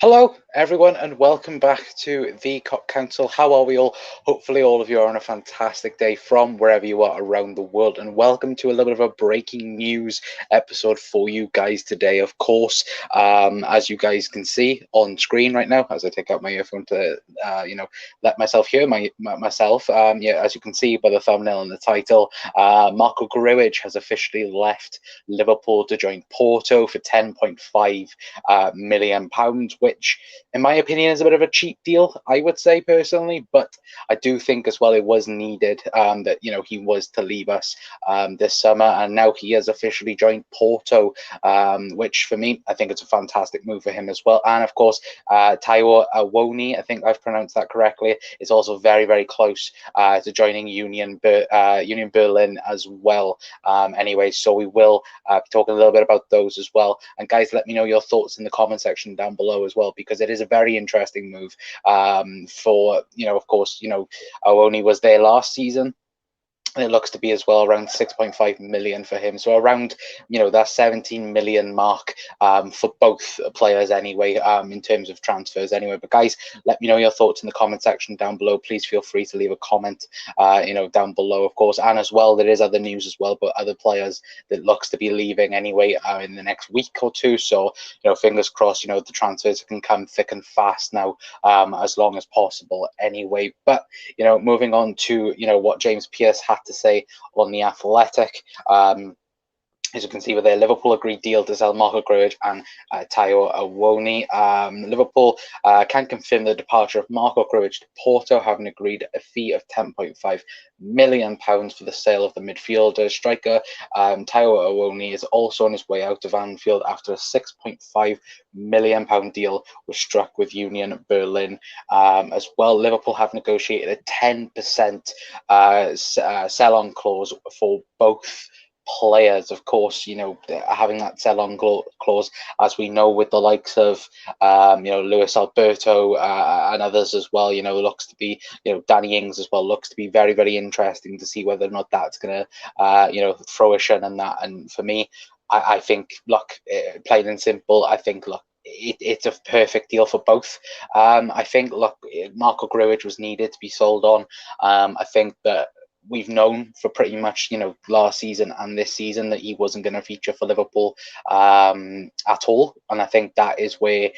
Hello, everyone, and welcome back to the Cop Council. How are we all? Hopefully, all of you are on a fantastic day from wherever you are around the world. And welcome to a little bit of a breaking news episode for you guys today. Of course, as you guys can see on screen right now, as I take out my earphone to, let myself hear myself. As you can see by the thumbnail and the title, Marko Grujic has officially left Liverpool to join Porto for £10.5 million, which in my opinion is a bit of a cheap deal, I would say personally, but I do think as well it was needed that he was to leave us this summer, and now he has officially joined Porto, which for me I think it's a fantastic move for him as well. And of course, Taiwo Awoniyi, I think I've pronounced that correctly, is also very close to joining Union Berlin as well. Anyway, so we will be talking a little bit about those as well. And guys, let me know your thoughts in the comment section down below as well, because it is a very interesting move for, of course, Awoniyi was there last season. And it looks to be as well around 6.5 million for him, so around that 17 million mark for both players anyway, in terms of transfers anyway. But guys, let me know your thoughts in the comment section down below. Please feel free to leave a comment down below, of course. And as well, there is other news as well, but other players that looks to be leaving anyway in the next week or two. So fingers crossed, the transfers can come thick and fast now, as long as possible anyway. But moving on to what James Pearce had to say on The Athletic. As you can see with their Liverpool agreed deal to sell Marko Grujic and Taiwo Awoniyi. Liverpool can confirm the departure of Marko Grujic to Porto, having agreed a fee of £10.5 million for the sale of the midfielder. Striker Taiwo Awoniyi is also on his way out of Anfield after a £6.5 million deal was struck with Union Berlin. As well, Liverpool have negotiated a 10% sell-on clause for both players. Of course, having that sell-on clause, as we know, with the likes of Luis Alberto and others as well, looks to be, Danny Ings as well, looks to be very interesting to see whether or not that's gonna fruition. And for me, I think, look, plain and simple, I think, look, it's a perfect deal for both. I think, look, Marko Grujic was needed to be sold on. I think that we've known for pretty much last season and this season that he wasn't going to feature for Liverpool at all, and I think that is where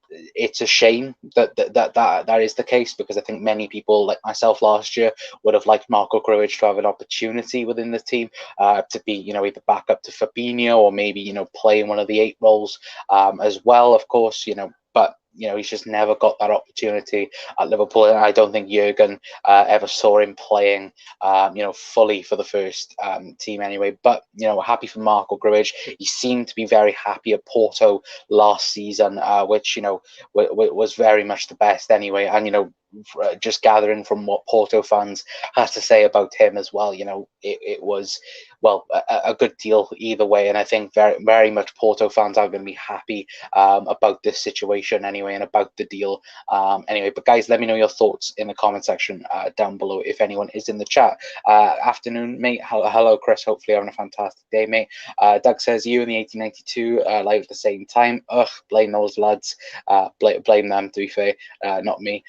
it's a shame that is the case, because I think many people like myself last year would have liked Marko Grujic to have an opportunity within the team, to be either back up to Fabinho or maybe play in one of the 8 roles as well, of course, but he's just never got that opportunity at Liverpool, and I don't think Jurgen ever saw him playing, fully for the first team anyway. But happy for Marko Grujic. He seemed to be very happy at Porto last season, which was very much the best anyway. And just gathering from what Porto fans had to say about him as well, it was, well, a good deal either way. And I think very much Porto fans are going to be happy about this situation anyway, and about the deal anyway. But guys, let me know your thoughts in the comment section down below, if anyone is in the chat. Afternoon, mate. Hello, Chris. Hopefully having a fantastic day, mate. Doug says, you in the 1892 live at the same time. Ugh, blame those lads. Blame them, to be fair, not me.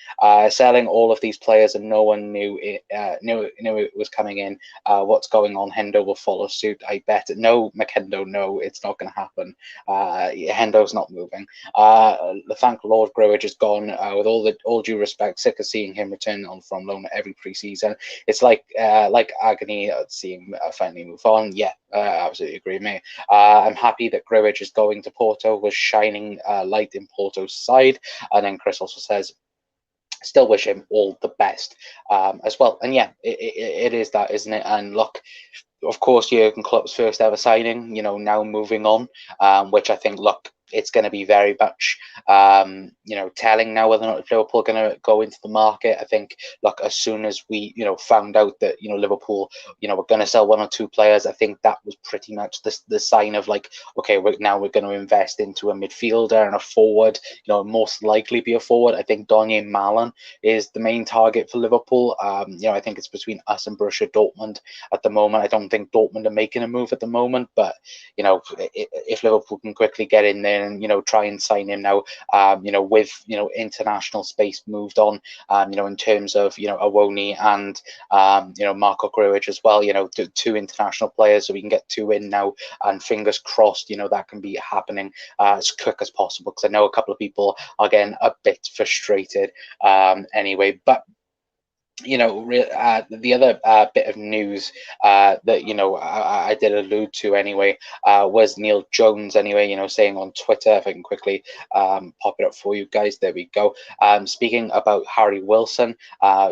Selling all of these players and no one knew it was coming in. What's going on? Hendo will follow suit, I bet. No, McHendo, no, it's not going to happen. Hendo's not moving. Thank Lord Grujic is gone. With all due respect, sick of seeing him return from loan every pre-season. It's like agony seeing finally move on. Yeah, absolutely agree, mate. I'm happy that Grujic is going to Porto, was shining light in Porto's side. And then Chris also says, still wish him all the best as well. And yeah, it is that, isn't it? And look, of course, Jurgen Klopp's first ever signing, now moving on, which I think, look, it's going to be very much, telling now whether or not Liverpool are going to go into the market. I think, look, as soon as we, found out that, Liverpool, were going to sell 1 or 2 players, I think that was pretty much the sign of like, okay, we're going to invest into a midfielder and a forward, most likely be a forward. I think Donny Malen is the main target for Liverpool. I think it's between us and Borussia Dortmund at the moment. I don't think Dortmund are making a move at the moment, but, if Liverpool can quickly get in there in and, you know, try and sign him now, you know, with, you know, international space moved on, you know, in terms of, you know, Awoniyi and, you know, Marko Grujic as well, you know, two international players, so we can get two in now, and fingers crossed, you know, that can be happening as quick as possible, because I know a couple of people are getting a bit frustrated anyway. But you know, the other bit of news that, you know, I did allude to anyway, was Neil Jones anyway, you know, saying on Twitter, if I can quickly pop it up for you guys, there we go. Speaking about Harry Wilson,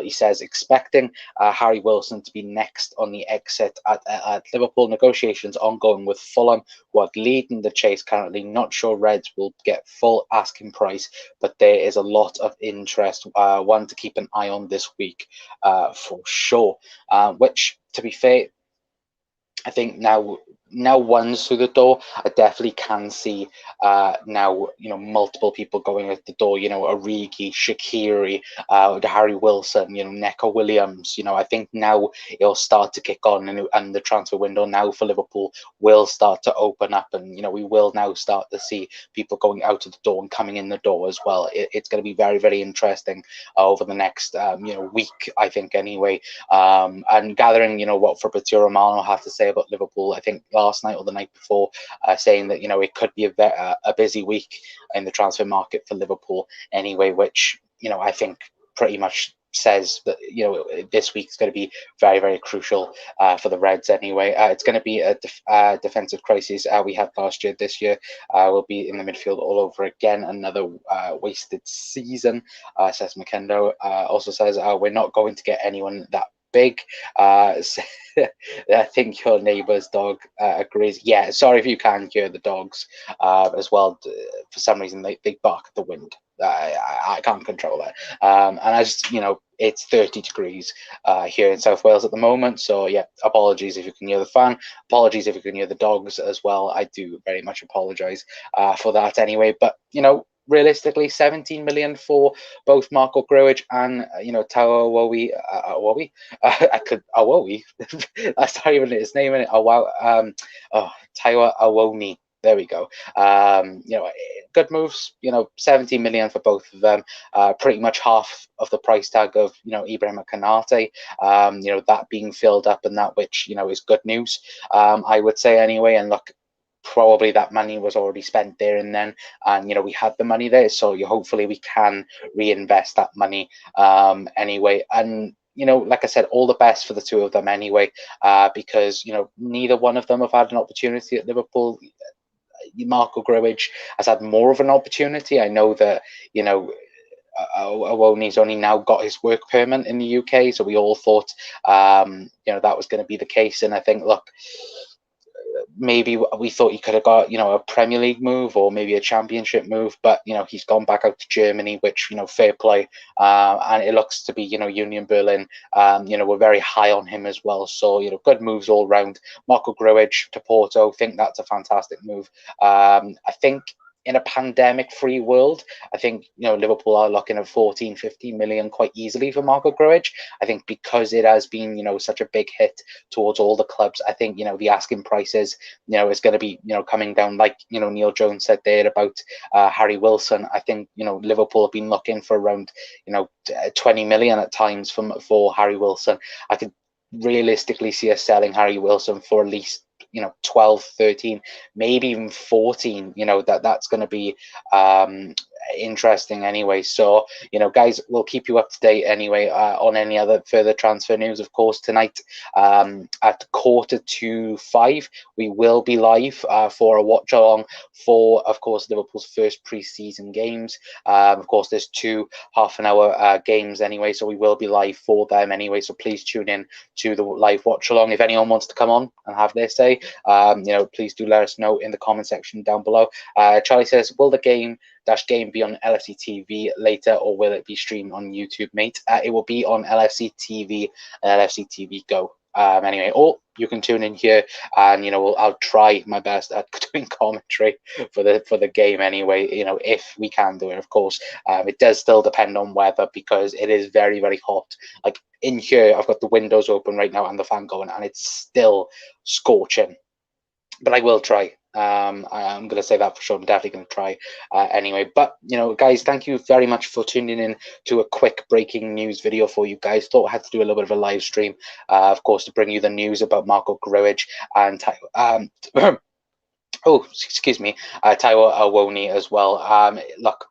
he says, expecting Harry Wilson to be next on the exit at Liverpool. Negotiations ongoing with Fulham, who are leading the chase currently. Not sure Reds will get full asking price, but there is a lot of interest, one to keep an eye on this week. For sure, which, to be fair, I think now one's through the door, I definitely can see now, you know, multiple people going at the door, you know, Origi, Shaqiri, Harry Wilson, you know, Neco Williams, you know, I think now it'll start to kick on, and the transfer window now for Liverpool will start to open up, and, you know, we will now start to see people going out of the door and coming in the door as well. It's going to be very, very interesting over the next, you know, week, I think, anyway, and gathering, you know, what Fabrizio Romano had to say about Liverpool, I think last night or the night before, saying that, you know, it could be a busy week in the transfer market for Liverpool anyway, which, you know, I think pretty much says that, you know, this week's going to be very, very crucial for the Reds anyway. It's going to be a defensive crisis we had last year. This year we'll be in the midfield all over again. Another wasted season, says McKendo. Also says we're not going to get anyone that big. I think your neighbour's dog agrees. Yeah, sorry if you can hear the dogs as well. For some reason, they bark at the wind. I can't control that. And I just, you know, it's 30 degrees here in South Wales at the moment. So yeah, apologies if you can hear the fan. Apologies if you can hear the dogs as well. I do very much apologise for that anyway. But, you know, realistically, 17 million for both Marko Grujic and, you know, Taiwo Awoniyi. I could Awoniyi. That's not even his name in it. Oh wow. Taiwo Awoniyi. There we go. You know, good moves. You know, 17 million for both of them. Pretty much half of the price tag of, you know, Ibrahim Konate. You know, that being filled up, and that, which, you know, is good news. I would say anyway. And look, probably that money was already spent there and then, and, you know, we had the money there, so hopefully we can reinvest that money anyway. And, you know, like I said, all the best for the two of them anyway, because, you know, neither one of them have had an opportunity at Liverpool. Marko Grujic has had more of an opportunity. I know that, you know, Awoniyi's only now got his work permit in the UK, so we all thought, you know, that was going to be the case. And I think, look, maybe we thought he could have got, you know, a Premier League move or maybe a Championship move, but, you know, he's gone back out to Germany, which, you know, fair play. And it looks to be, you know, Union Berlin, you know, we're very high on him as well. So, you know, good moves all round. Marko Grujic to Porto, think that's a fantastic move. I think in a pandemic-free world, I think, you know, Liverpool are looking at 14, 15 million quite easily for Marko Grujic. I think because it has been, you know, such a big hit towards all the clubs, I think, you know, the asking prices, you know, is going to be, you know, coming down, like, you know, Neil Jones said there about Harry Wilson. I think, you know, Liverpool have been looking for around, you know, 20 million at times for Harry Wilson. I could realistically see us selling Harry Wilson for at least, you know, 12, 13, maybe even 14. You know, that's going to be interesting anyway. So, you know, guys, we'll keep you up to date anyway on any other further transfer news. Of course, tonight at 4:45 we will be live for a watch along for, of course, Liverpool's first pre-season games. Of course, there's 2 half-an-hour games anyway, so we will be live for them anyway. So please tune in to the live watch along. If anyone wants to come on and have their say, you know, please do let us know in the comment section down below. Charlie says, will the game be on LFC TV later, or will it be streamed on YouTube, mate? It will be on LFC TV and LFC TV Go. Anyway, or you can tune in here, and, you know, I'll try my best at doing commentary for the game anyway. You know, if we can do it, of course. It does still depend on weather, because it is very, very hot. Like in here, I've got the windows open right now and the fan going, and it's still scorching. But I will try. I'm going to say that for sure. I'm definitely going to try anyway. But, you know, guys, thank you very much for tuning in to a quick breaking news video for you guys. Thought I had to do a little bit of a live stream, of course, to bring you the news about Marko Grujic and oh, excuse me, Taiwo Awoniyi as well. Look,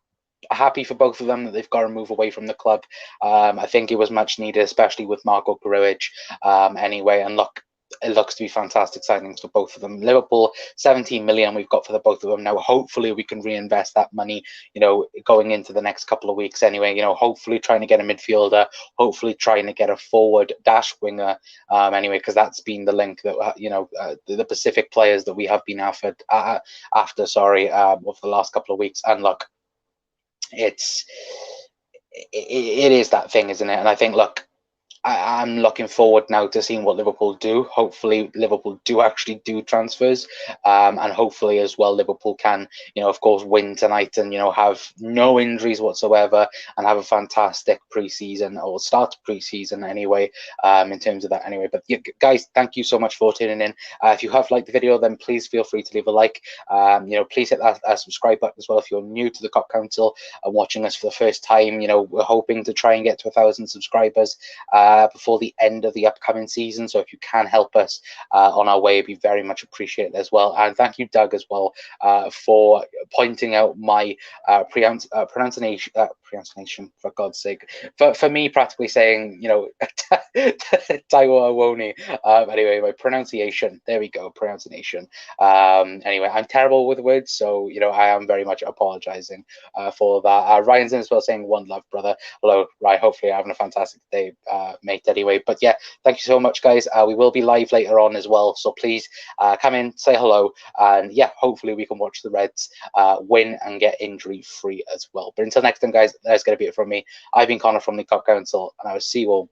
happy for both of them that they've got to move away from the club. I think it was much needed, especially with Marko Grujic. Anyway, and look, it looks to be fantastic signings for both of them. Liverpool, 17 million we've got for the both of them now. Hopefully we can reinvest that money, you know, going into the next couple of weeks anyway. You know, hopefully trying to get a midfielder, hopefully trying to get a forward dash winger anyway, because that's been the link that, you know, the Pacific players that we have been after, over the last couple of weeks. And look, it is that thing, isn't it? And I think, look, I'm looking forward now to seeing what Liverpool do. Hopefully, Liverpool do actually do transfers, and hopefully as well, Liverpool can, you know, of course, win tonight and, you know, have no injuries whatsoever and have a fantastic preseason, or start preseason anyway, in terms of that anyway. But yeah, guys, thank you so much for tuning in. If you have liked the video, then please feel free to leave a like. You know, please hit that subscribe button as well if you're new to the Cop Council and watching us for the first time. You know, we're hoping to try and get to 1,000 subscribers before the end of the upcoming season. So if you can help us on our way, it'd be very much appreciated as well. And thank you, Doug, as well, for pointing out my pronunciation, for God's sake. For me, practically saying, you know, Taiwo Awoniyi. Anyway, my pronunciation. There we go, pronunciation. Anyway, I'm terrible with words, so, you know, I am very much apologizing for that. Ryan's in as well, saying one love, brother. Hello, Ryan. Hopefully you're having a fantastic day, mate. Anyway, but yeah, thank you so much, guys. We will be live later on as well, so please come in, say hello, and yeah, hopefully we can watch the Reds win and get injury free as well. But until next time, guys, that's going to be it from me. I've been Connor from the Cop Council, and I will see you all